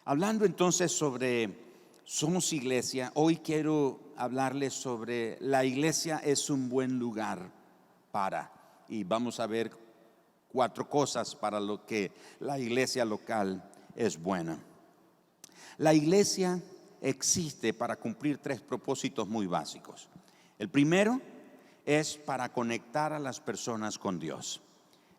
Hablando entonces sobre somos iglesia, hoy quiero hablarles sobre la iglesia es un buen lugar para, y vamos a ver 4 cosas para lo que la iglesia local es buena. La iglesia existe para cumplir 3 propósitos muy básicos. El primero es para conectar a las personas con Dios.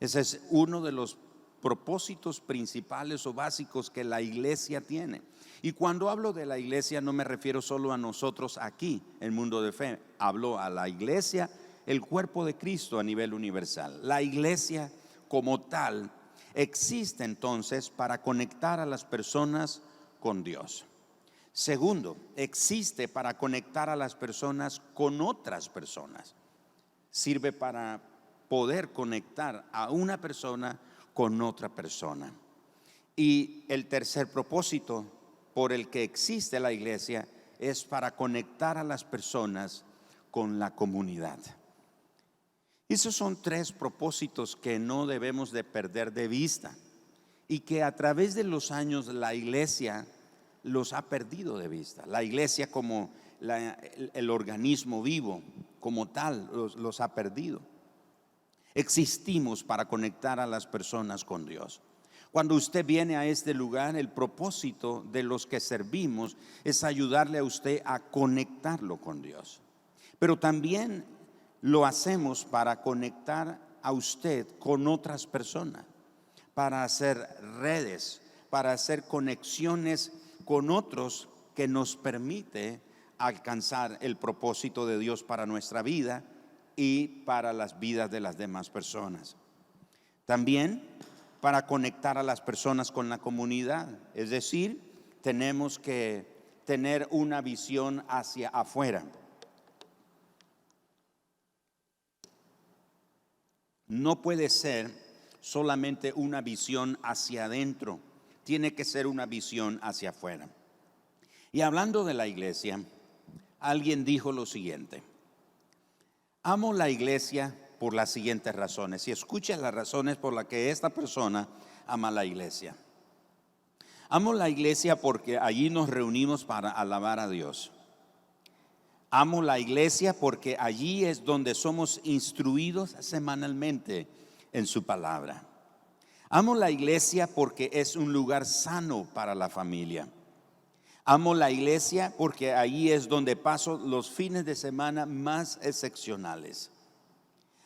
Ese es uno de los propósitos principales o básicos que la iglesia tiene. Y cuando hablo de la iglesia no me refiero solo a nosotros aquí en Mundo de Fe, hablo a la iglesia, el cuerpo de Cristo a nivel universal. La iglesia como tal existe entonces para conectar a las personas con Dios. Segundo, existe para conectar a las personas con otras personas. Sirve para poder conectar a una persona con otra persona. Y el tercer propósito por el que existe la iglesia es para conectar a las personas con la comunidad. Esos son 3 propósitos que no debemos de perder de vista y que a través de los años la iglesia los ha perdido de vista. La iglesia como el organismo vivo como tal los ha perdido. Existimos para conectar a las personas con Dios. Cuando usted viene a este lugar, el propósito de los que servimos es ayudarle a usted a conectarlo con Dios. Pero también lo hacemos para conectar a usted con otras personas, para hacer redes, para hacer conexiones con otros que nos permite alcanzar el propósito de Dios para nuestra vida y para las vidas de las demás personas. También para conectar a las personas con la comunidad, es decir, tenemos que tener una visión hacia afuera. No puede ser solamente una visión hacia adentro, tiene que ser una visión hacia afuera. Y hablando de la iglesia, alguien dijo lo siguiente: amo la iglesia por las siguientes razones. Y escuchen las razones por las que esta persona ama la iglesia. Amo la iglesia porque allí nos reunimos para alabar a Dios. Amo la iglesia porque allí es donde somos instruidos semanalmente en su palabra. Amo la iglesia porque es un lugar sano para la familia. Amo la iglesia porque allí es donde paso los fines de semana más excepcionales.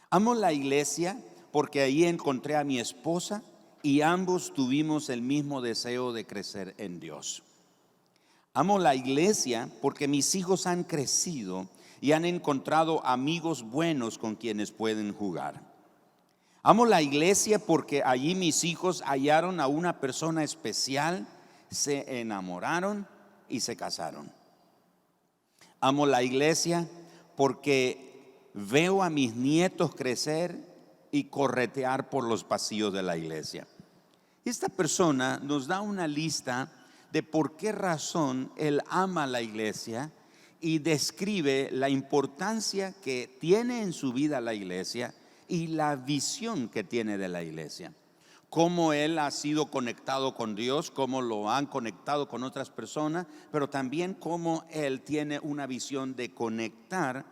Amo la iglesia porque allí encontré a mi esposa y ambos tuvimos el mismo deseo de crecer en Dios. Amo la iglesia porque mis hijos han crecido y han encontrado amigos buenos con quienes pueden jugar. Amo la iglesia porque allí mis hijos hallaron a una persona especial, se enamoraron y se casaron. Amo la iglesia porque veo a mis nietos crecer y corretear por los pasillos de la iglesia. Esta persona nos da una lista de por qué razón él ama la iglesia y describe la importancia que tiene en su vida la iglesia y la visión que tiene de la iglesia. Cómo él ha sido conectado con Dios, cómo lo han conectado con otras personas, pero también cómo él tiene una visión de conectar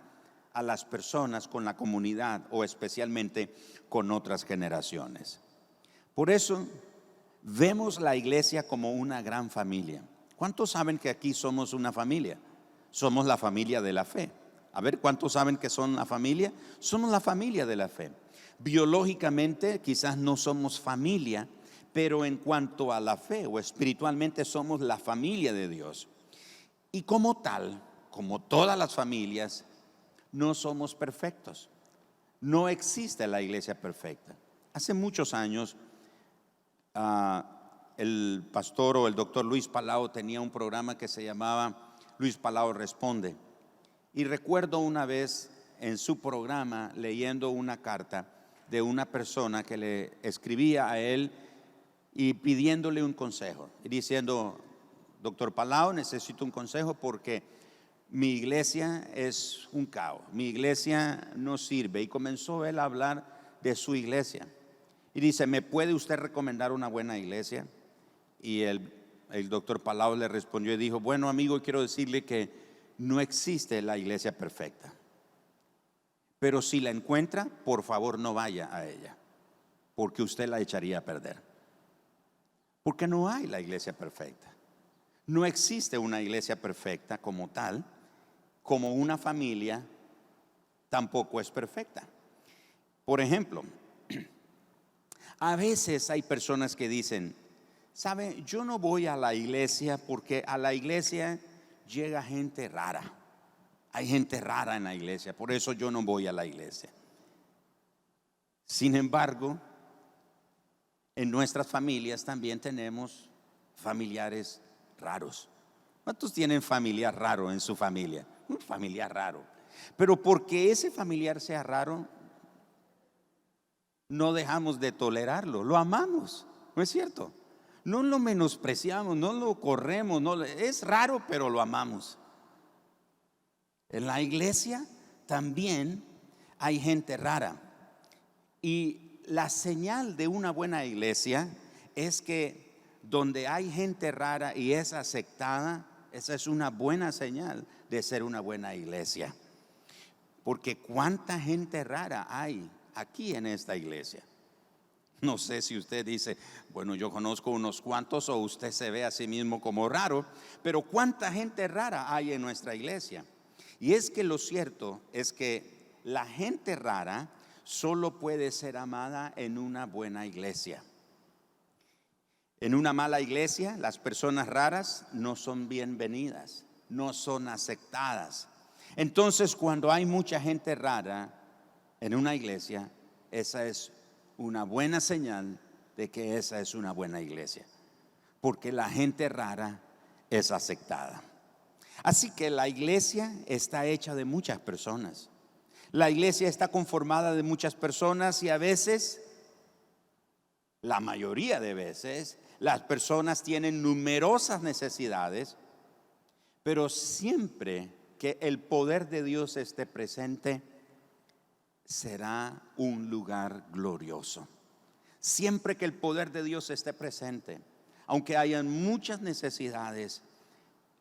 a las personas con la comunidad o especialmente con otras generaciones. Por eso vemos la iglesia como una gran familia. ¿Cuántos saben que aquí somos una familia? Somos la familia de la fe. A ver, ¿cuántos saben que son la familia? Somos la familia de la fe. Biológicamente quizás no somos familia, pero en cuanto a la fe o espiritualmente somos la familia de Dios. Y como tal, como todas las familias, no somos perfectos. No existe la iglesia perfecta. Hace muchos años, el pastor o el doctor Luis Palau tenía un programa que se llamaba Luis Palau Responde. Y recuerdo una vez en su programa leyendo una carta de una persona que le escribía a él y pidiéndole un consejo y diciendo: doctor Palau, necesito un consejo porque mi iglesia es un caos, mi iglesia no sirve. Y comenzó él a hablar de su iglesia y dice: ¿me puede usted recomendar una buena iglesia? Y el el doctor Palau le respondió y dijo: bueno, amigo, quiero decirle que no existe la iglesia perfecta, pero si la encuentra, por favor no vaya a ella, porque usted la echaría a perder. Porque no hay la iglesia perfecta. No existe una iglesia perfecta como tal, como una familia tampoco es perfecta. Por ejemplo, a veces hay personas que dicen: ¿sabe? Yo no voy a la iglesia porque a la iglesia llega gente rara. Hay gente rara en la iglesia, por eso yo no voy a la iglesia. Sin embargo, en nuestras familias también tenemos familiares raros. ¿Cuántos tienen familiar raro en su familia? Un familiar raro. Pero porque ese familiar sea raro, no dejamos de tolerarlo, lo amamos, ¿no es cierto? No lo menospreciamos, no lo corremos, es raro, pero lo amamos. En la iglesia también hay gente rara. Y la señal de una buena iglesia es que donde hay gente rara y es aceptada, esa es una buena señal de ser una buena iglesia. Porque cuánta gente rara hay aquí en esta iglesia. No sé si usted dice: bueno, yo conozco unos cuantos, o usted se ve a sí mismo como raro, pero cuánta gente rara hay en nuestra iglesia. Y es que lo cierto es que la gente rara solo puede ser amada en una buena iglesia. En una mala iglesia, las personas raras no son bienvenidas, no son aceptadas. Entonces, cuando hay mucha gente rara en una iglesia, esa es una buena señal de que esa es una buena iglesia, porque la gente rara es aceptada. Así que la iglesia está hecha de muchas personas. La iglesia está conformada de muchas personas y a veces, la mayoría de veces, las personas tienen numerosas necesidades, pero siempre que el poder de Dios esté presente, será un lugar glorioso. Siempre que el poder de Dios esté presente, aunque hayan muchas necesidades,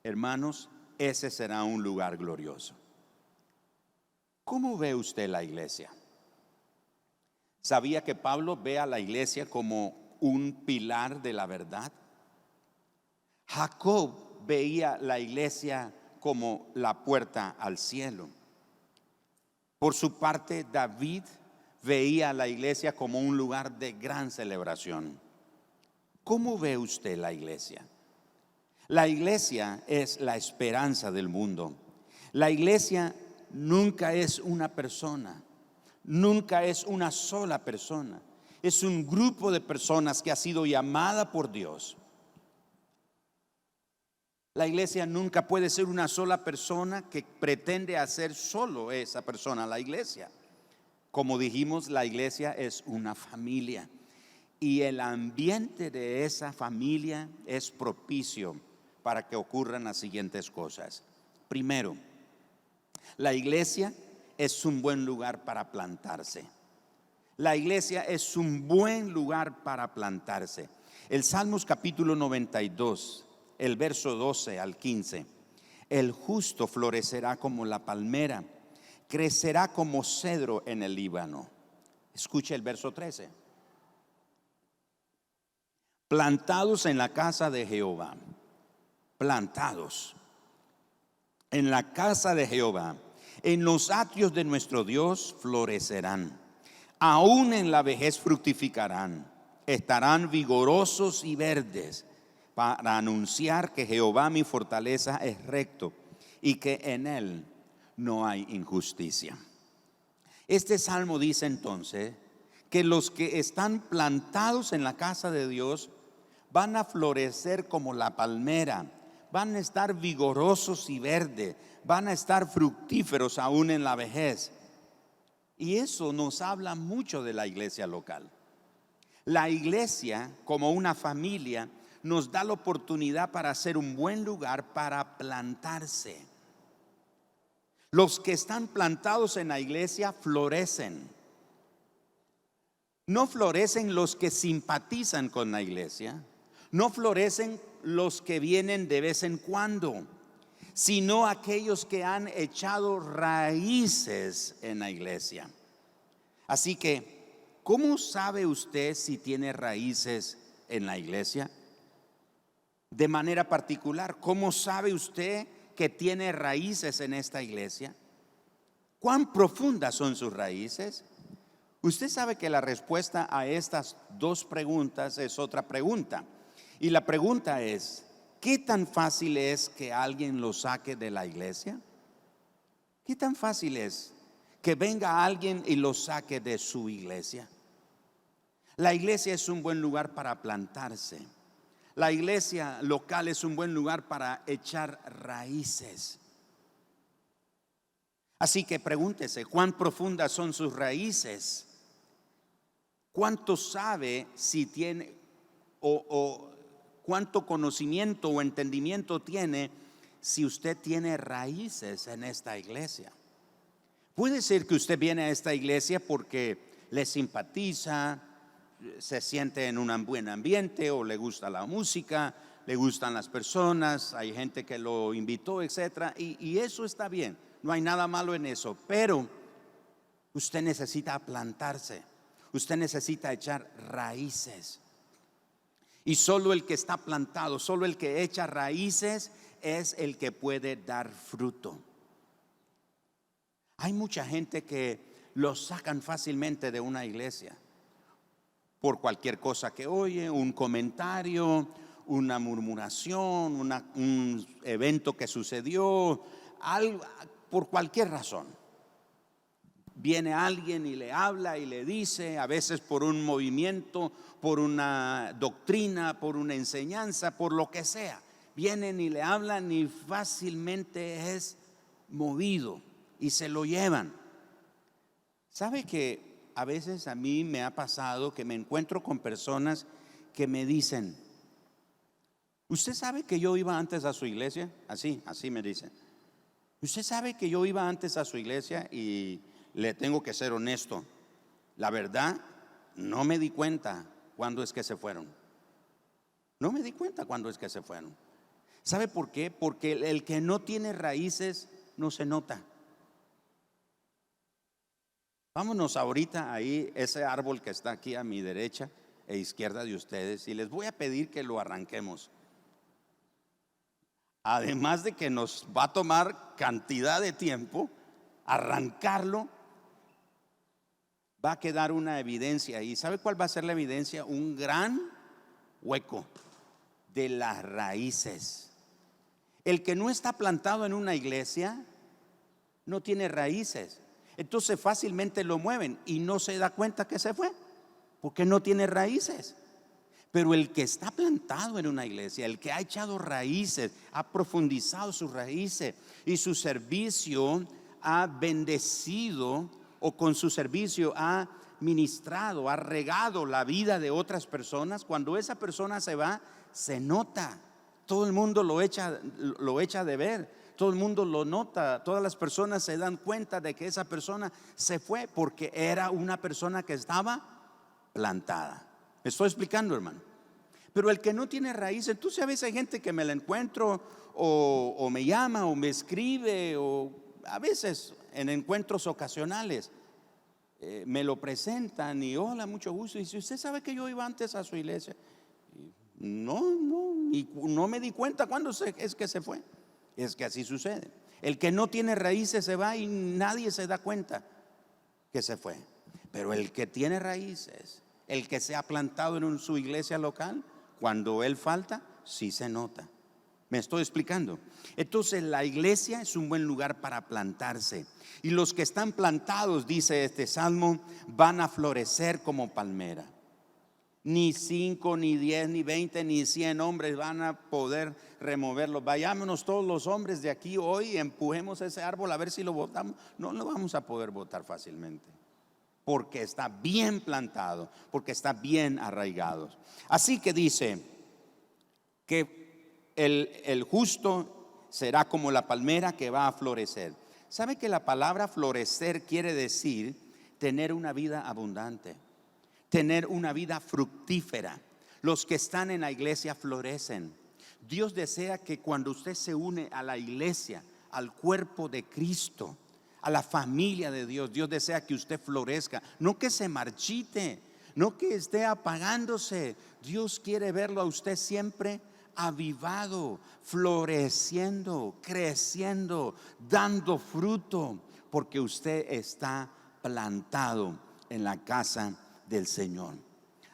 hermanos, ese será un lugar glorioso. ¿Cómo ve usted la iglesia? ¿Sabía que Pablo ve a la iglesia como un pilar de la verdad? Jacob veía la iglesia como la puerta al cielo. Por su parte, David veía a la iglesia como un lugar de gran celebración. ¿Cómo ve usted la iglesia? La iglesia es la esperanza del mundo. La iglesia nunca es una persona, nunca es una sola persona. Es un grupo de personas que ha sido llamada por Dios. La iglesia nunca puede ser una sola persona que pretende hacer solo esa persona la iglesia. Como dijimos, la iglesia es una familia y el ambiente de esa familia es propicio para que ocurran las siguientes cosas. Primero, la iglesia es un buen lugar para plantarse. La iglesia es un buen lugar para plantarse. El Salmos capítulo 92, el verso 12 al 15. El justo florecerá como la palmera, crecerá como cedro en el Líbano. Escuche el verso 13. Plantados en la casa de Jehová, plantados en la casa de Jehová, en los atrios de nuestro Dios florecerán. Aún en la vejez fructificarán, estarán vigorosos y verdes, para anunciar que Jehová mi fortaleza es recto y que en él no hay injusticia. Este salmo dice entonces que los que están plantados en la casa de Dios van a florecer como la palmera, van a estar vigorosos y verdes, van a estar fructíferos aún en la vejez. Y eso nos habla mucho de la iglesia local. La iglesia, como una familia, nos da la oportunidad para ser un buen lugar para plantarse. Los que están plantados en la iglesia florecen. No florecen los que simpatizan con la iglesia, no florecen los que vienen de vez en cuando, sino aquellos que han echado raíces en la iglesia. Así que, ¿cómo sabe usted si tiene raíces en la iglesia? De manera particular, ¿cómo sabe usted que tiene raíces en esta iglesia? ¿Cuán profundas son sus raíces? Usted sabe que la respuesta a estas dos preguntas es otra pregunta. Y la pregunta es, ¿qué tan fácil es que alguien lo saque de la iglesia? ¿Qué tan fácil es que venga alguien y lo saque de su iglesia? La iglesia es un buen lugar para plantarse. La iglesia local es un buen lugar para echar raíces. Así que pregúntese, ¿cuán profundas son sus raíces? ¿Cuánto sabe si tiene o cuánto conocimiento o entendimiento tiene si usted tiene raíces en esta iglesia? Puede ser que usted viene a esta iglesia porque le simpatiza, se siente en un buen ambiente o le gusta la música, le gustan las personas, hay gente que lo invitó, etcétera, y eso está bien, no hay nada malo en eso, pero usted necesita plantarse, usted necesita echar raíces. Y solo el que está plantado, solo el que echa raíces es el que puede dar fruto. Hay mucha gente que lo sacan fácilmente de una iglesia por cualquier cosa que oye, un comentario, una murmuración, un evento que sucedió, algo, por cualquier razón. Viene alguien y le habla y le dice, a veces por un movimiento, por una doctrina, por una enseñanza, por lo que sea. Vienen y le hablan y fácilmente es movido y se lo llevan. ¿Sabe que a veces a mí me ha pasado que me encuentro con personas que me dicen, ¿usted sabe que yo iba antes a su iglesia? Así me dicen. ¿Usted sabe que yo iba antes a su iglesia? Y le tengo que ser honesto, la verdad, no me di cuenta cuándo es que se fueron. No me di cuenta cuándo es que se fueron. ¿Sabe por qué? Porque el que no tiene raíces no se nota. Vámonos ahorita ahí, ese árbol que está aquí a mi derecha e izquierda de ustedes, y les voy a pedir que lo arranquemos. Además de que nos va a tomar cantidad de tiempo arrancarlo, va a quedar una evidencia ahí. ¿Sabe cuál va a ser la evidencia? Un gran hueco de las raíces. El que no está plantado en una iglesia no tiene raíces. Entonces fácilmente lo mueven y no se da cuenta que se fue, porque no tiene raíces. Pero el que está plantado en una iglesia, el que ha echado raíces, ha profundizado sus raíces y su servicio ha bendecido, o con su servicio ha ministrado, ha regado la vida de otras personas, cuando esa persona se va, se nota. Todo el mundo lo echa de ver. Todo el mundo lo nota, todas las personas se dan cuenta de que esa persona se fue porque era una persona que estaba plantada. ¿Me estoy explicando, hermano? Pero el que no tiene raíces, entonces a veces hay gente que me la encuentro o me llama o me escribe, o a veces en encuentros ocasionales me lo presentan y hola, mucho gusto. Y dice, ¿usted sabe que yo iba antes a su iglesia? Y no me di cuenta cuándo es que se fue. Es que así sucede. El que no tiene raíces se va y nadie se da cuenta que se fue. Pero el que tiene raíces, el que se ha plantado en su iglesia local, cuando él falta, sí se nota. ¿Me estoy explicando? Entonces la iglesia es un buen lugar para plantarse. Y los que están plantados, dice este salmo, van a florecer como palmera. Ni 5, ni 10, ni 20, ni 100 hombres van a poder removerlo. Vayámonos todos los hombres de aquí hoy y empujemos ese árbol a ver si lo botamos. No lo vamos a poder botar fácilmente, porque está bien plantado, porque está bien arraigado. Así que dice que el justo será como la palmera que va a florecer. ¿Sabe que la palabra florecer quiere decir tener una vida abundante? Tener una vida fructífera. Los que están en la iglesia florecen. Dios desea que cuando usted se une a la iglesia, al cuerpo de Cristo, a la familia de Dios, Dios desea que usted florezca, no que se marchite, no que esté apagándose. Dios quiere verlo a usted siempre avivado, floreciendo, creciendo, dando fruto, porque usted está plantado en la casa del Señor.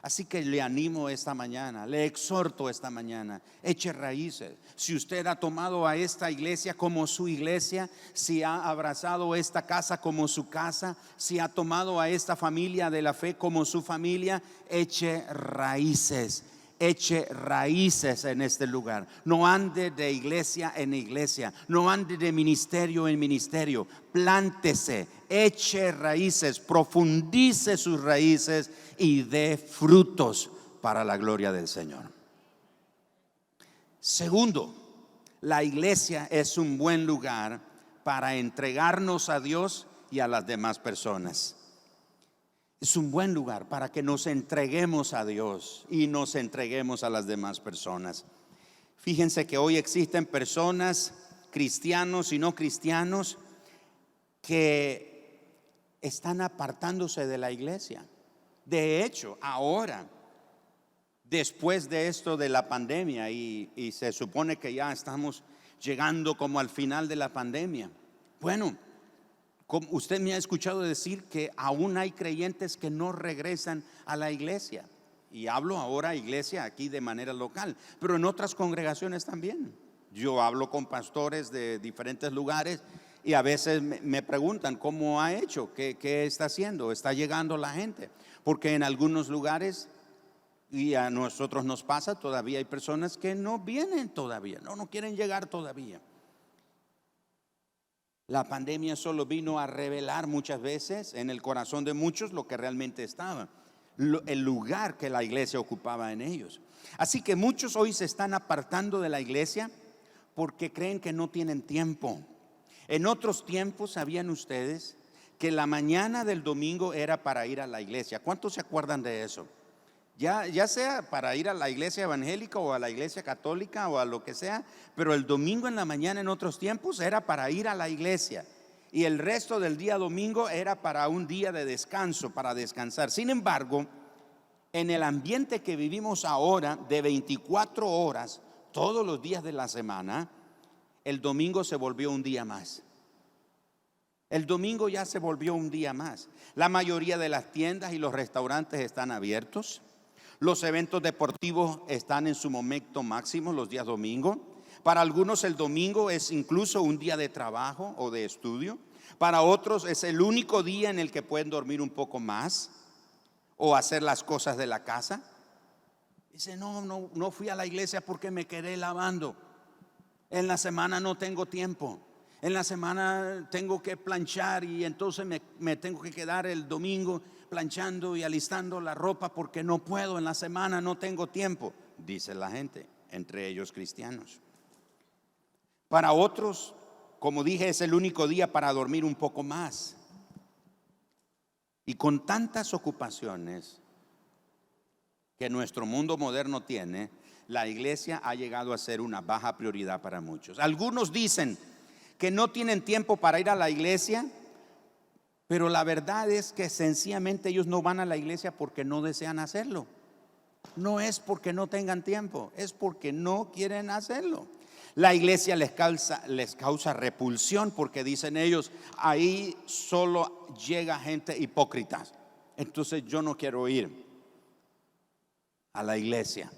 Así que le animo esta mañana, le exhorto esta mañana, eche raíces. Si usted ha tomado a esta iglesia como su iglesia, si ha abrazado esta casa como su casa, si ha tomado a esta familia de la fe como su familia, eche raíces. Eche raíces en este lugar. No ande de iglesia en iglesia, no ande de ministerio en ministerio. Plántese, eche raíces, profundice sus raíces y dé frutos para la gloria del Señor. Segundo, la iglesia es un buen lugar para entregarnos a Dios y a las demás personas. Es un buen lugar para que nos entreguemos a Dios y nos entreguemos a las demás personas. Fíjense que hoy existen personas, cristianos y no cristianos, que están apartándose de la iglesia. De hecho, ahora, después de esto de la pandemia, y se supone que ya estamos llegando como al final de la pandemia. Bueno, como usted me ha escuchado decir que aún hay creyentes que no regresan a la iglesia. Y hablo ahora iglesia aquí de manera local, pero en otras congregaciones también. Yo hablo con pastores de diferentes lugares y a veces me preguntan cómo ha hecho, qué está haciendo, está llegando la gente. Porque en algunos lugares, y a nosotros nos pasa, todavía hay personas que no vienen todavía, no quieren llegar todavía. La pandemia solo vino a revelar muchas veces en el corazón de muchos lo que realmente estaba, el lugar que la iglesia ocupaba en ellos. Así que muchos hoy se están apartando de la iglesia porque creen que no tienen tiempo. En otros tiempos, ¿sabían ustedes que la mañana del domingo era para ir a la iglesia? ¿Cuántos se acuerdan de eso? Ya sea para ir a la iglesia evangélica o a la iglesia católica o a lo que sea, pero el domingo en la mañana en otros tiempos era para ir a la iglesia, y el resto del día domingo era para un día de descanso, para descansar. Sin embargo, en el ambiente que vivimos ahora de 24 horas todos los días de la semana, el domingo se volvió un día más. El domingo ya se volvió un día más. La mayoría de las tiendas y los restaurantes están abiertos. Los eventos deportivos están en su momento máximo los días domingo. Para algunos el domingo es incluso un día de trabajo o de estudio. Para otros es el único día en el que pueden dormir un poco más o hacer las cosas de la casa. Dice, no fui a la iglesia porque me quedé lavando. En la semana no tengo tiempo. En la semana tengo que planchar y entonces me tengo que quedar el domingo planchando y alistando la ropa porque no puedo, en la semana no tengo tiempo, dice la gente, entre ellos cristianos. Para otros, como dije, es el único día para dormir un poco más. Y con tantas ocupaciones que nuestro mundo moderno tiene, la iglesia ha llegado a ser una baja prioridad para muchos. Algunos dicen que no tienen tiempo para ir a la iglesia, pero la verdad es que sencillamente ellos no van a la iglesia porque no desean hacerlo. No es porque no tengan tiempo, es porque no quieren hacerlo. La iglesia les causa repulsión porque dicen ellos, ahí solo llega gente hipócrita. Entonces yo no quiero ir a la iglesia.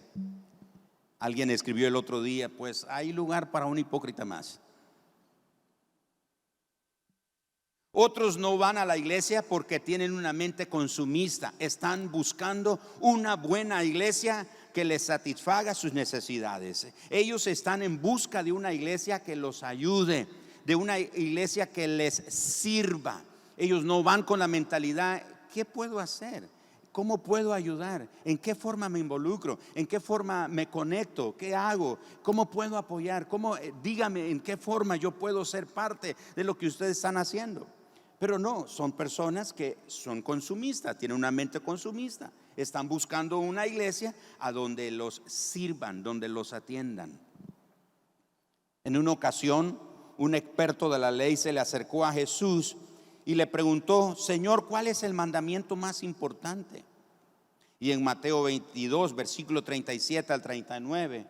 Alguien escribió el otro día, pues hay lugar para un hipócrita más. Otros no van a la iglesia porque tienen una mente consumista. Están buscando una buena iglesia que les satisfaga sus necesidades. Ellos están en busca de una iglesia que los ayude, de una iglesia que les sirva. Ellos no van con la mentalidad, ¿qué puedo hacer? ¿Cómo puedo ayudar? ¿En qué forma me involucro? ¿En qué forma me conecto? ¿Qué hago? ¿Cómo puedo apoyar? Dígame en qué forma yo puedo ser parte de lo que ustedes están haciendo. Pero no, son personas que son consumistas, tienen una mente consumista. Están buscando una iglesia a donde los sirvan, donde los atiendan. En una ocasión, un experto de la ley se le acercó a Jesús y le preguntó: Señor, ¿cuál es el mandamiento más importante? Y en Mateo 22, versículo 37 al 39,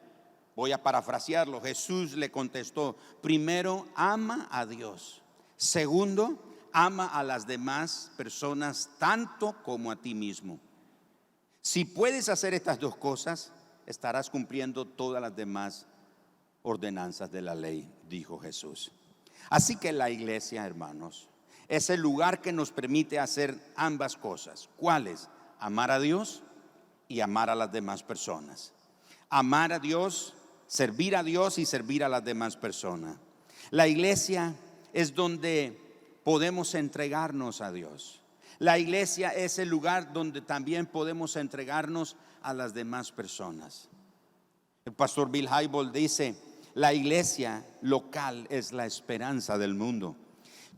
voy a parafrasearlo, Jesús le contestó: primero, ama a Dios. Segundo, ama a las demás personas tanto como a ti mismo. Si puedes hacer estas dos cosas, estarás cumpliendo todas las demás ordenanzas de la ley, dijo Jesús. Así que la iglesia, hermanos, es el lugar que nos permite hacer ambas cosas. ¿Cuáles? Amar a Dios y amar a las demás personas. Amar a Dios, servir a Dios y servir a las demás personas. La iglesia es donde podemos entregarnos a Dios. La iglesia es el lugar donde también podemos entregarnos a las demás personas. El pastor Bill Hybels dice: la iglesia local es la esperanza del mundo.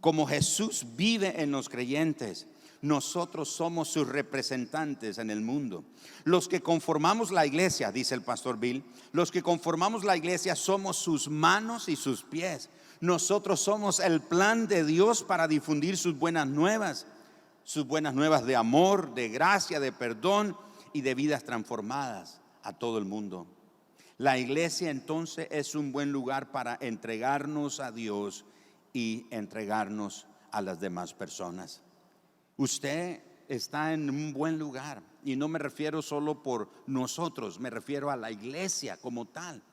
Como Jesús vive en los creyentes, nosotros somos sus representantes en el mundo. Los que conformamos la iglesia, dice el pastor Bill, los que conformamos la iglesia somos sus manos y sus pies. Nosotros somos el plan de Dios para difundir sus buenas nuevas de amor, de gracia, de perdón y de vidas transformadas a todo el mundo. La iglesia entonces es un buen lugar para entregarnos a Dios y entregarnos a las demás personas. Usted está en un buen lugar, y no me refiero solo por nosotros, me refiero a la iglesia como tal.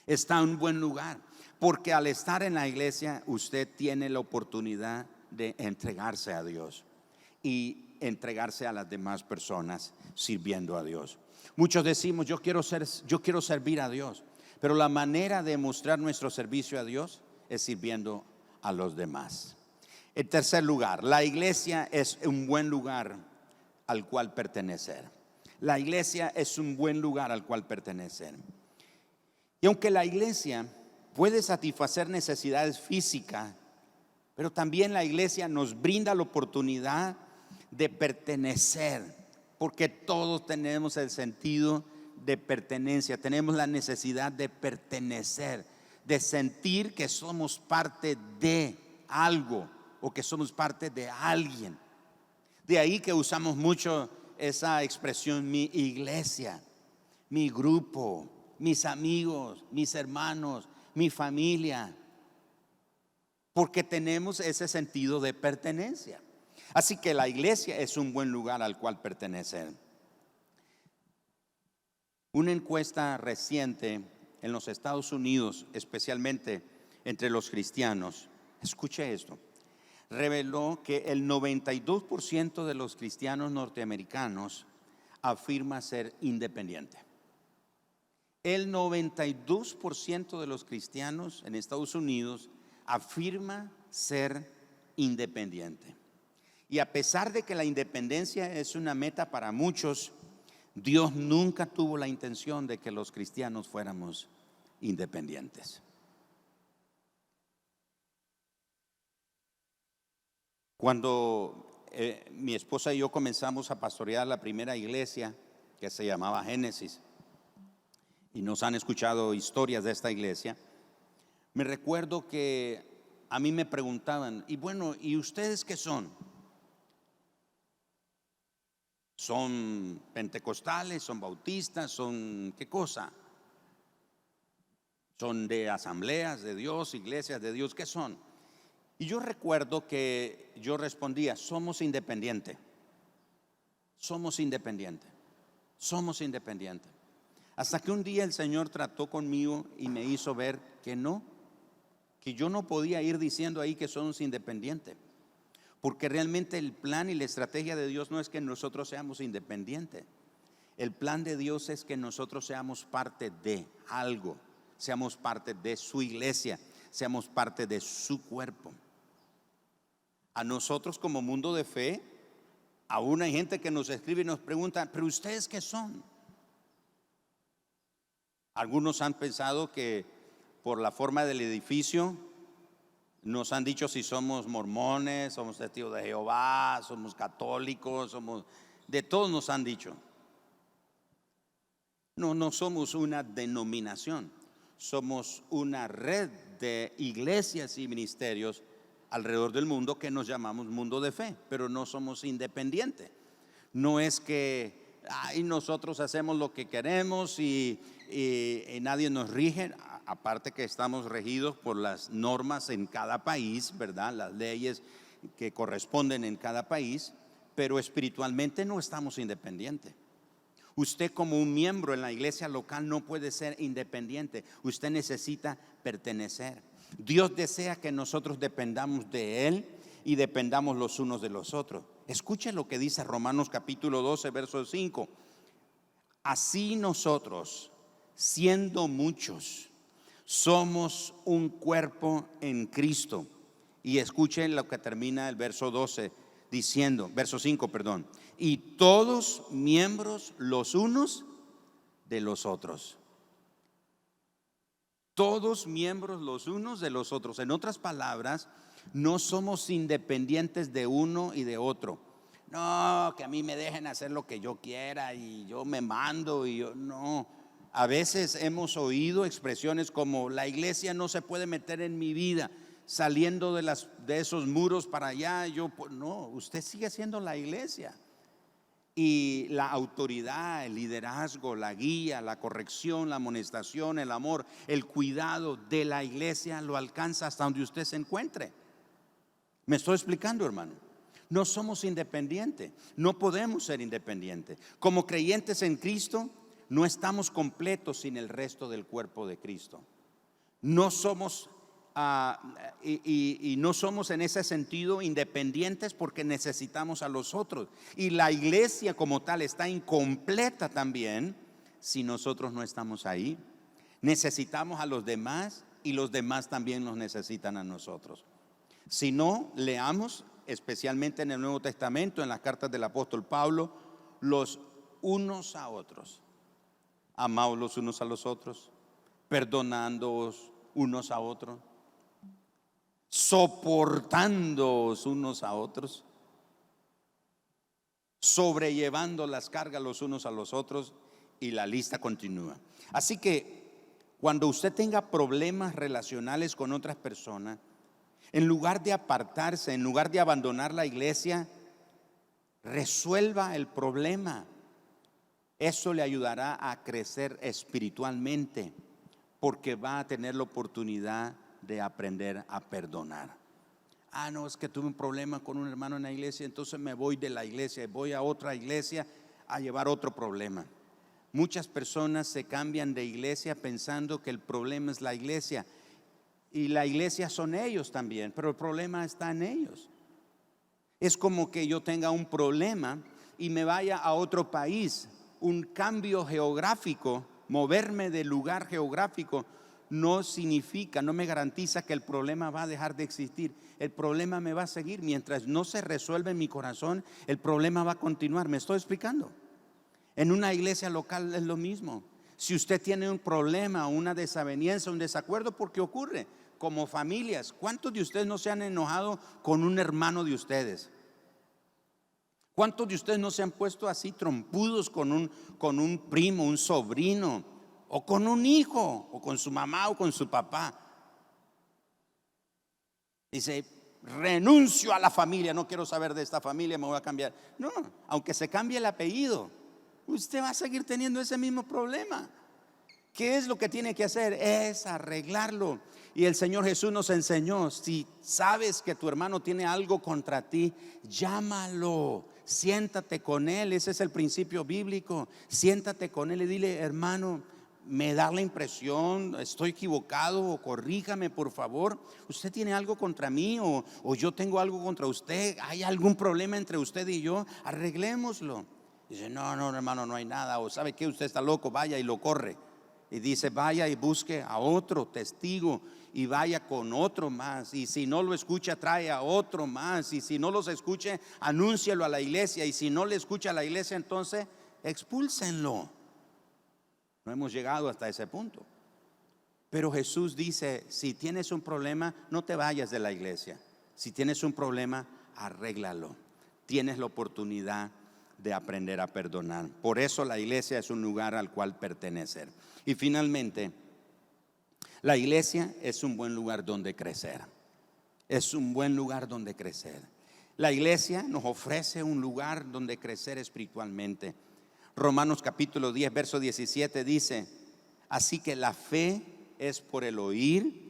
Está en un buen lugar, porque al estar en la iglesia usted tiene la oportunidad de entregarse a Dios y entregarse a las demás personas sirviendo a Dios. Muchos decimos: yo quiero servir a Dios, pero la manera de mostrar nuestro servicio a Dios es sirviendo a los demás. En tercer lugar, la iglesia es un buen lugar al cual pertenecer. La iglesia es un buen lugar al cual pertenecer. Y aunque la iglesia puede satisfacer necesidades físicas, pero también la iglesia nos brinda la oportunidad de pertenecer, porque todos tenemos el sentido de pertenencia, tenemos la necesidad de pertenecer, de sentir que somos parte de algo o que somos parte de alguien. De ahí que usamos mucho esa expresión: mi iglesia, mi grupo, mis amigos, mis hermanos, mi familia, porque tenemos ese sentido de pertenencia. Así que la iglesia es un buen lugar al cual pertenecer. Una encuesta reciente en los Estados Unidos, especialmente entre los cristianos, escuche esto, reveló que el 92% de los cristianos norteamericanos afirma ser independiente. El 92% de los cristianos en Estados Unidos afirma ser independiente. Y a pesar de que la independencia es una meta para muchos, Dios nunca tuvo la intención de que los cristianos fuéramos independientes. Cuando mi esposa y yo comenzamos a pastorear la primera iglesia, que se llamaba Génesis, y nos han escuchado historias de esta iglesia, me recuerdo que a mí me preguntaban: y bueno, ¿y ustedes qué son? ¿Son pentecostales? ¿Son bautistas? ¿Son qué cosa? ¿Son de asambleas de Dios, iglesias de Dios? ¿Qué son? Y yo recuerdo que yo respondía: somos independientes. Somos independientes. Somos independientes. Hasta que un día el Señor trató conmigo y me hizo ver que no, que yo no podía ir diciendo ahí que somos independientes, porque realmente el plan y la estrategia de Dios no es que nosotros seamos independientes. El plan de Dios es que nosotros seamos parte de algo, seamos parte de su iglesia, seamos parte de su cuerpo. A nosotros como mundo de fe, aún hay gente que nos escribe y nos pregunta: ¿pero ustedes qué son? Algunos han pensado que por la forma del edificio nos han dicho si somos mormones, somos testigos de Jehová, somos católicos, somos de todos nos han dicho. No somos una denominación, Somos una red de iglesias y ministerios alrededor del mundo que nos llamamos Mundo de Fe, pero no somos independientes. No es que nosotros hacemos lo que queremos y nadie nos rige. Aparte que estamos regidos por las normas en cada país, ¿verdad? Las leyes que corresponden en cada país, pero espiritualmente no estamos independientes. Usted como un miembro en la iglesia local no puede ser independiente. Usted necesita pertenecer. Dios desea que nosotros dependamos de Él y dependamos los unos de los otros. Escuche lo que dice Romanos capítulo 12, verso 5. Así nosotros, siendo muchos, somos un cuerpo en Cristo. Y escuchen lo que termina el verso 12 diciendo, verso 5, perdón. Y todos miembros los unos de los otros. Todos miembros los unos de los otros. En otras palabras, no somos independientes de uno y de otro. No, que a mí me dejen hacer lo que yo quiera y yo me mando y yo no. A veces hemos oído expresiones como la iglesia no se puede meter en mi vida, saliendo de esos muros para allá. No, usted sigue siendo la iglesia. Y la autoridad, el liderazgo, la guía, la corrección, la amonestación, el amor, el cuidado de la iglesia lo alcanza hasta donde usted se encuentre. ¿Me estoy explicando, hermano? No somos independientes, no podemos ser independientes. Como creyentes en Cristo, no estamos completos sin el resto del cuerpo de Cristo. No somos y no somos en ese sentido independientes porque necesitamos a los otros. Y la iglesia como tal está incompleta también si nosotros no estamos ahí. Necesitamos a los demás y los demás también nos necesitan a nosotros. Si no, leamos especialmente en el Nuevo Testamento, en las cartas del apóstol Pablo, los unos a otros. Amaos los unos a los otros, perdonándoos unos a otros, soportándoos unos a otros, sobrellevando las cargas los unos a los otros, y la lista continúa. Así que cuando usted tenga problemas relacionales con otras personas, en lugar de apartarse, en lugar de abandonar la iglesia, resuelva el problema. Eso le ayudará a crecer espiritualmente, porque va a tener la oportunidad de aprender a perdonar. No, es que tuve un problema con un hermano en la iglesia, entonces me voy de la iglesia, voy a otra iglesia a llevar otro problema. Muchas personas se cambian de iglesia pensando que el problema es la iglesia, y la iglesia son ellos también, pero el problema está en ellos. Es como que yo tenga un problema y me vaya a otro país. Un cambio geográfico, moverme de lugar geográfico, no significa, no me garantiza que el problema va a dejar de existir. El problema me va a seguir. Mientras no se resuelve en mi corazón, el problema va a continuar. ¿Me estoy explicando? En una iglesia local es lo mismo. Si usted tiene un problema, una desaveniencia, un desacuerdo, ¿por qué ocurre? Como familias, ¿cuántos de ustedes no se han enojado con un hermano de ustedes? ¿Cuántos de ustedes no se han puesto así trompudos con un primo, un sobrino, o con un hijo, o con su mamá o con su papá? Dice, renuncio a la familia, no quiero saber de esta familia, me voy a cambiar. No, aunque se cambie el apellido, usted va a seguir teniendo ese mismo problema. ¿Qué es lo que tiene que hacer? Es arreglarlo. Y el Señor Jesús nos enseñó, si sabes que tu hermano tiene algo contra ti, llámalo, siéntate con él. Ese es el principio bíblico. Siéntate con él y dile, hermano, me da la impresión, estoy equivocado, o corríjame por favor. Usted tiene algo contra mí, o yo tengo algo contra usted. ¿Hay algún problema entre usted y yo? Arreglémoslo. Dice, no, hermano, no hay nada. O sabe que usted está loco, vaya y lo corre. Y dice, vaya y busque a otro testigo y vaya con otro más. Y si no lo escucha, trae a otro más. Y si no los escuche, anúncialo a la iglesia. Y si no le escucha a la iglesia, entonces expúlsenlo. No hemos llegado hasta ese punto. Pero Jesús dice, si tienes un problema, no te vayas de la iglesia. Si tienes un problema, arréglalo. Tienes la oportunidad de aprender a perdonar. Por eso la iglesia es un lugar al cual pertenecer. Y finalmente, La iglesia es un buen lugar donde crecer. Es un buen lugar donde crecer. La iglesia nos ofrece un lugar donde crecer espiritualmente. Romanos capítulo 10, verso 17 dice: así que la fe es por el oír,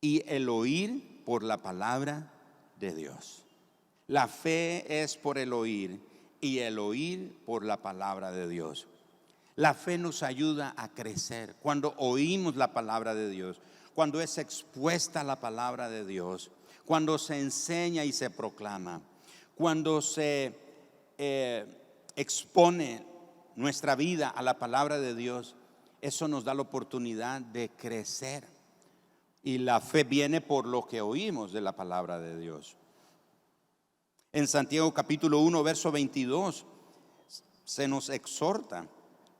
y el oír por la palabra de Dios. La fe es por el oír, y el oír por la palabra de Dios. La fe nos ayuda a crecer cuando oímos la palabra de Dios, cuando es expuesta la palabra de Dios, cuando se enseña y se proclama, cuando se expone nuestra vida a la palabra de Dios. Eso nos da la oportunidad de crecer. Y la fe viene por lo que oímos de la palabra de Dios. En Santiago capítulo 1, verso 22, se nos exhorta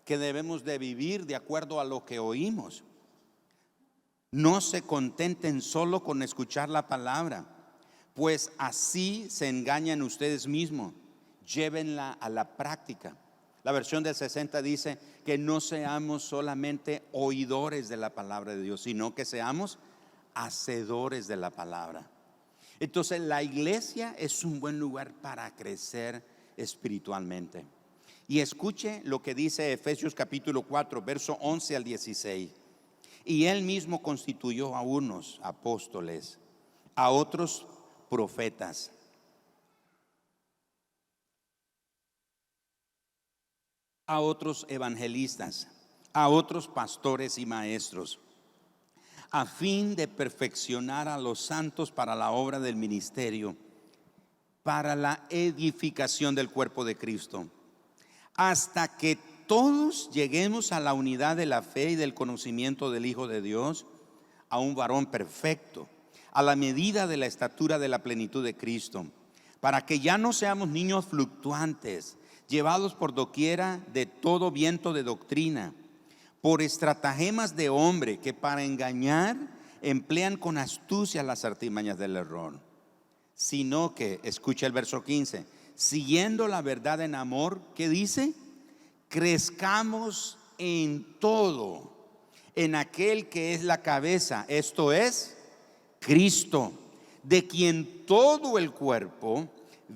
que debemos de vivir de acuerdo a lo que oímos. No se contenten solo con escuchar la palabra, pues así se engañan ustedes mismos. Llévenla a la práctica. La versión del 60 dice que no seamos solamente oidores de la palabra de Dios, sino que seamos hacedores de la palabra. Entonces la iglesia es un buen lugar para crecer espiritualmente. Y escuche lo que dice Efesios capítulo 4, verso 11 al 16. Y él mismo constituyó a unos apóstoles, a otros profetas, a otros evangelistas, a otros pastores y maestros, a fin de perfeccionar a los santos para la obra del ministerio, para la edificación del cuerpo de Cristo, hasta que todos lleguemos a la unidad de la fe y del conocimiento del Hijo de Dios, a un varón perfecto, a la medida de la estatura de la plenitud de Cristo, para que ya no seamos niños fluctuantes, llevados por doquiera de todo viento de doctrina, por estratagemas de hombre que para engañar emplean con astucia las artimañas del error, sino que, escucha el verso 15, siguiendo la verdad en amor, ¿qué dice? Crezcamos en todo, en aquel que es la cabeza, esto es Cristo, de quien todo el cuerpo,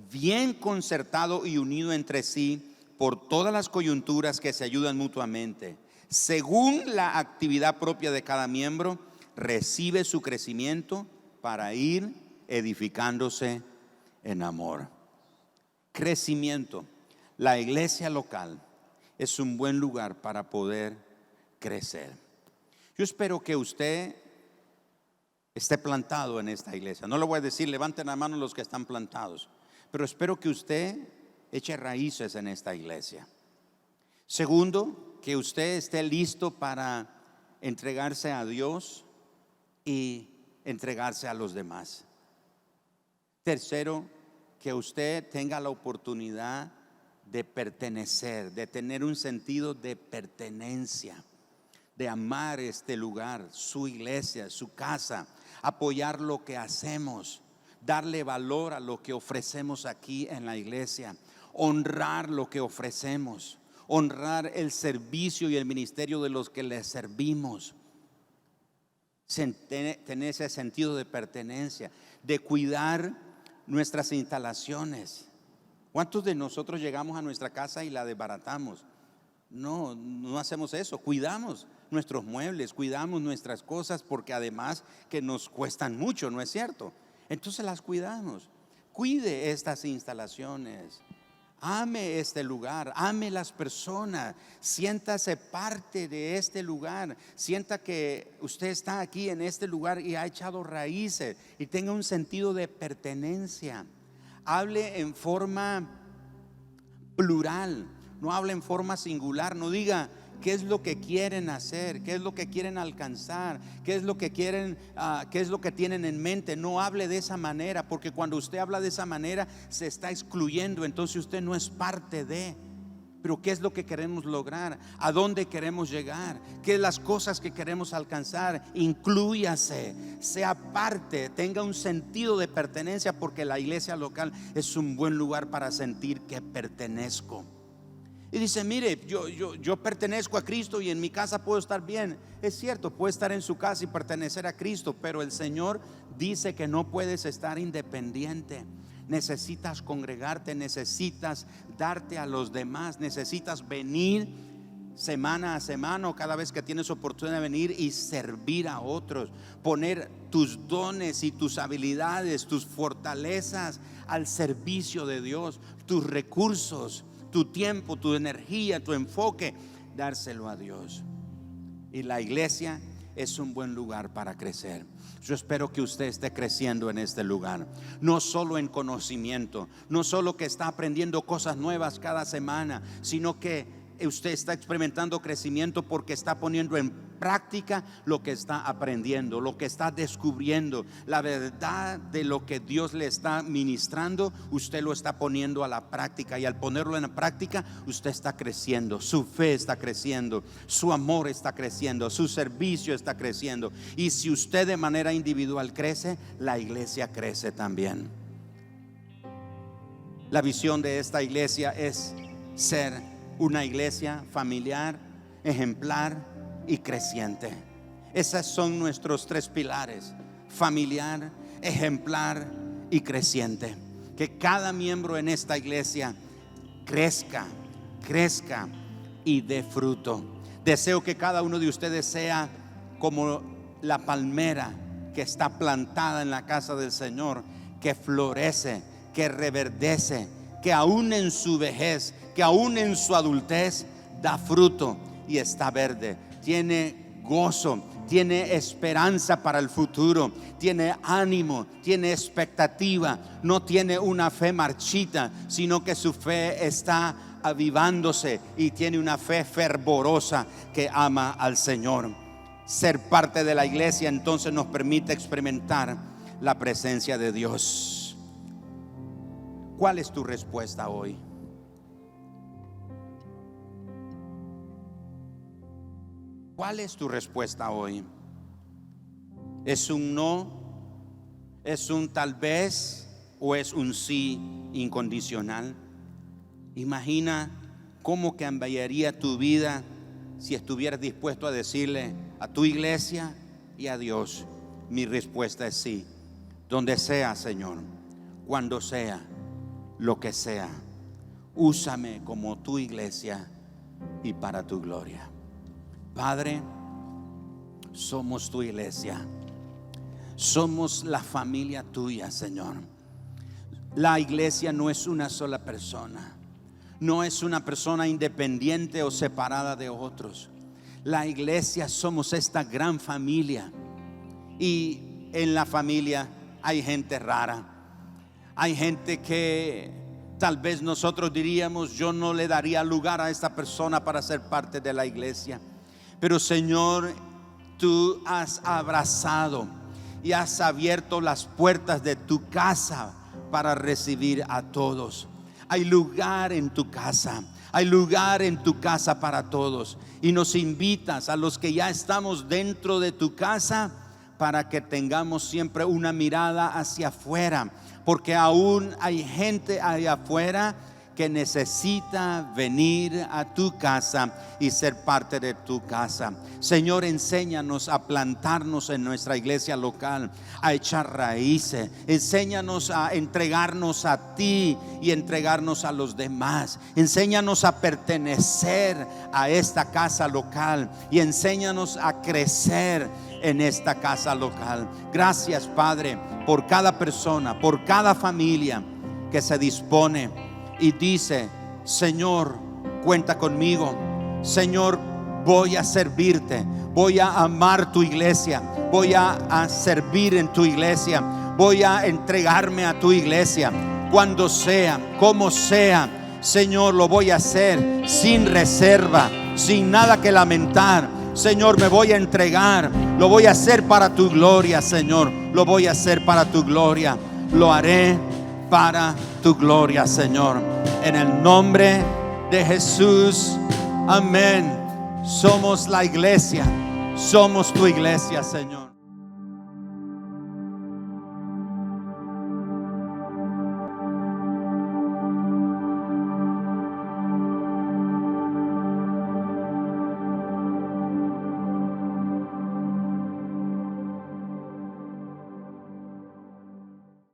bien concertado y unido entre sí por todas las coyunturas que se ayudan mutuamente, según la actividad propia de cada miembro, recibe su crecimiento para ir edificándose en amor. Crecimiento. La iglesia local es un buen lugar para poder crecer. Yo espero que usted esté plantado en esta iglesia. No le voy a decir levanten la mano los que están plantados, pero espero que usted eche raíces en esta iglesia. Segundo, que usted esté listo para entregarse a Dios y entregarse a los demás. Tercero, que usted tenga la oportunidad de pertenecer, de tener un sentido de pertenencia, de amar este lugar, su iglesia, su casa, apoyar lo que hacemos, darle valor a lo que ofrecemos aquí en la iglesia, honrar lo que ofrecemos, honrar el servicio y el ministerio de los que les servimos, tener ese sentido de pertenencia, de cuidar nuestras instalaciones. ¿Cuántos de nosotros llegamos a nuestra casa y la desbaratamos? No hacemos eso. Cuidamos nuestros muebles, cuidamos nuestras cosas, porque además que nos cuestan mucho, ¿no es cierto? Entonces las cuidamos. Cuide estas instalaciones. Ame este lugar, ame las personas, siéntase parte de este lugar, sienta que usted está aquí en este lugar y ha echado raíces y tenga un sentido de pertenencia. Hable en forma plural, no hable en forma singular, no diga qué es lo que quieren hacer, qué es lo que quieren alcanzar, qué es lo que quieren, qué es lo que tienen en mente. No hable de esa manera, porque cuando usted habla de esa manera se está excluyendo, entonces usted no es parte de. Pero qué es lo que queremos lograr, a dónde queremos llegar, qué es las cosas que queremos alcanzar. Inclúyase, sea parte, tenga un sentido de pertenencia, porque la iglesia local es un buen lugar para sentir que pertenezco. Y dice, mire, yo pertenezco a Cristo y en mi casa puedo estar bien. Es cierto, puede estar en su casa y pertenecer a Cristo, pero el Señor dice que no puedes estar independiente. Necesitas congregarte, necesitas darte a los demás, necesitas venir semana a semana o cada vez que tienes oportunidad de venir y servir a otros, poner tus dones y tus habilidades, tus fortalezas al servicio de Dios, tus recursos, tu tiempo, tu energía, tu enfoque, dárselo a Dios. Y la iglesia es un buen lugar para crecer. Yo espero que usted esté creciendo en este lugar, no solo en conocimiento, no solo que está aprendiendo cosas nuevas cada semana, sino que usted está experimentando crecimiento porque está poniendo en práctica lo que está aprendiendo, lo que está descubriendo, la verdad de lo que Dios le está ministrando. Usted lo está poniendo a la práctica, y al ponerlo en la práctica usted está creciendo, su fe está creciendo, su amor está creciendo, su servicio está creciendo. Y si usted de manera individual crece, la iglesia crece también. La visión de esta iglesia es ser una iglesia familiar, ejemplar y creciente. Esos son nuestros 3 pilares: familiar, ejemplar y creciente. Que cada miembro en esta iglesia crezca y dé fruto. Deseo que cada uno de ustedes sea como la palmera que está plantada en la casa del Señor, que florece, que reverdece, que aún en su vejez, que aún en su adultez da fruto y está verde, tiene gozo, tiene esperanza para el futuro, tiene ánimo, tiene expectativa, no tiene una fe marchita, sino que su fe está avivándose y tiene una fe fervorosa que ama al Señor. Ser parte de la iglesia entonces nos permite experimentar la presencia de Dios. ¿Cuál es tu respuesta hoy? ¿Cuál es tu respuesta hoy? ¿Es un no? ¿Es un tal vez? ¿O es un sí incondicional? Imagina cómo cambiaría tu vida si estuvieras dispuesto a decirle a tu iglesia y a Dios: mi respuesta es sí. Donde sea, Señor, cuando sea, lo que sea, úsame como tu iglesia y para tu gloria. Padre, somos tu iglesia, somos la familia tuya, Señor. La iglesia no es una sola persona, no es una persona independiente o separada de otros. La iglesia somos esta gran familia, y en la familia hay gente rara. Hay gente que tal vez nosotros diríamos: yo no le daría lugar a esta persona para ser parte de la iglesia. Pero Señor, tú has abrazado y has abierto las puertas de tu casa para recibir a todos. Hay lugar en tu casa, hay lugar en tu casa para todos. Y nos invitas a los que ya estamos dentro de tu casa para que tengamos siempre una mirada hacia afuera, porque aún hay gente allá afuera que necesita venir a tu casa y ser parte de tu casa. Señor, enséñanos a plantarnos en nuestra iglesia local, a echar raíces. Enséñanos a entregarnos a ti y entregarnos a los demás. Enséñanos a pertenecer a esta casa local y enséñanos a crecer en esta casa local. Gracias, Padre, por cada persona, por cada familia que se dispone y dice: Señor, cuenta conmigo. Señor, voy a servirte, voy a amar tu iglesia, voy a servir en tu iglesia, voy a entregarme a tu iglesia. Cuando sea, como sea, Señor, lo voy a hacer sin reserva, sin nada que lamentar. Señor, me voy a entregar, lo voy a hacer para tu gloria, Señor, lo voy a hacer para tu gloria, lo haré para tu gloria, Señor, en el nombre de Jesús, amén. Somos la iglesia, somos tu iglesia, Señor.